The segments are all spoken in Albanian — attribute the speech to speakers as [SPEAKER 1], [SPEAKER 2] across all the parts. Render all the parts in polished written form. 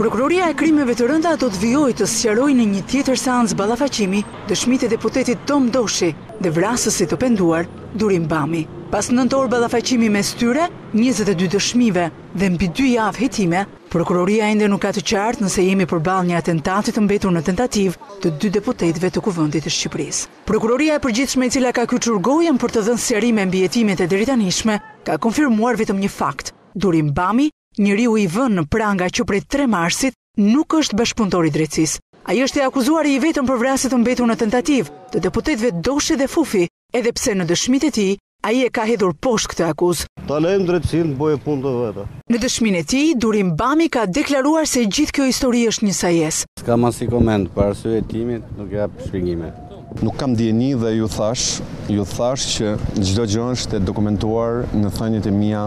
[SPEAKER 1] Prokuroria e Krimeve të Rënda do të vijojë të sqarojë në një tjetër seancë ballafaqimi dëshmitë e deputetit Tom Doshi dhe vrasësit të penduar Durim Bami. Pas 9 orë ballafaqimi mes tyre, 22 dëshmive dhe mbi 2 javë hetime, prokuroria ende nuk ka të qartë nëse jemi përballë një atentati të mbetur në tentativë të 2 deputetëve të Kuvendit të Shqipërisë. Prokuroria e përgjithshme e cila ka kyçur gojën për të dhënë sqarime mbi hetimet e deritanishme, ka konfirmuar vetëm një fakt. Durim Bami, njeriu i vënë në pranga që prej 3 marsit, nuk është bashkëpunëtor i drejtësisë. Ai është i akuzuar i vetëm për vrasje të mbetur në tentativë të deputetëve Doshi dhe Fufi, edhe pse në dëshmitë e tij ai e ka hedhur poshtë këtë akuzë.
[SPEAKER 2] Ta lejmë drejtësinë të bëjë punë të vetë.
[SPEAKER 1] Në dëshminë e tij, Durim Bami ka deklaruar se gjithë kjo histori është një sajes.
[SPEAKER 3] S'kam asnjë koment për arsye e timit, nuk jap shpjegime.
[SPEAKER 4] Nuk kam dieni dhe ju thash që çdo gjë është e dokumentuar në thënien e mia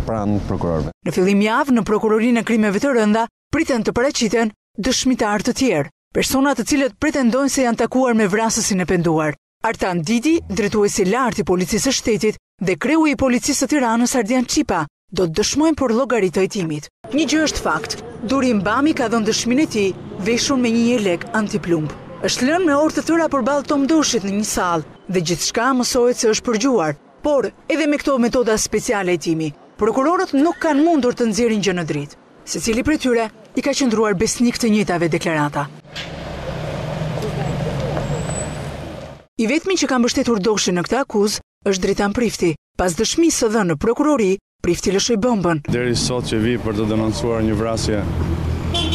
[SPEAKER 4] pranë prokurorëve.
[SPEAKER 1] Në fillim javë në Prokurorinë e Krimeve të Rënda priten të paraqiten dëshmitar të tjerë, persona të cilët pretendojnë se janë takuar me vrasësin e penduar. Artan Didi, drejtuesi i lartë i Policisë së Shtetit dhe kreu i Policisë së Tiranës Ardian Çipa, do të dëshmojnë për llogaritë të hetimit. Një gjë është fakt, Durim Bami ka dhënë dëshminë e tij veshur me një jelek antiplumb. Është lënë me orë të tëra përballë Tom Doshit në një sallë dhe gjithçka mësohet se është përgjuar, por edhe me këto metoda speciale hetimi, prokurorët nuk kanë mundur të nxjerrin gjë në dritë. Secili prej tyre i ka qëndruar besnik të njëjtave deklarata. I vetmi që ka mbështetur Doshin në këtë akuzë është Dritan Prifti. Pas dëshmisë së dhënë në prokurori, Prifti lëshoi bombën.
[SPEAKER 5] Deri sot që vi për të denoncuar një vrasje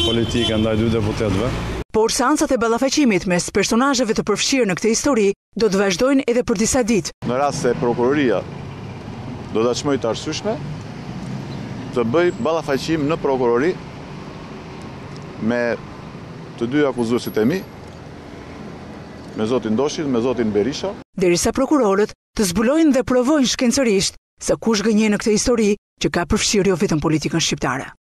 [SPEAKER 5] politike ndaj 2 deputetëve.
[SPEAKER 1] Por seancat e ballafaqimit mes personazheve të përfshirë në këtë histori do të vazhdojnë edhe për disa ditë.
[SPEAKER 6] Në rast se prokuroria do ta çmojë të arsyeshme të bëj ballafaqim në prokurori me të 2 akuzuesit e mi, me zotin Doshin, me zotin Berisha.
[SPEAKER 1] Derisa prokurorët të zbulojnë dhe provojnë shkencërisht se kush gënjen në këtë histori që ka përfshirë jo vetëm politikën shqiptare.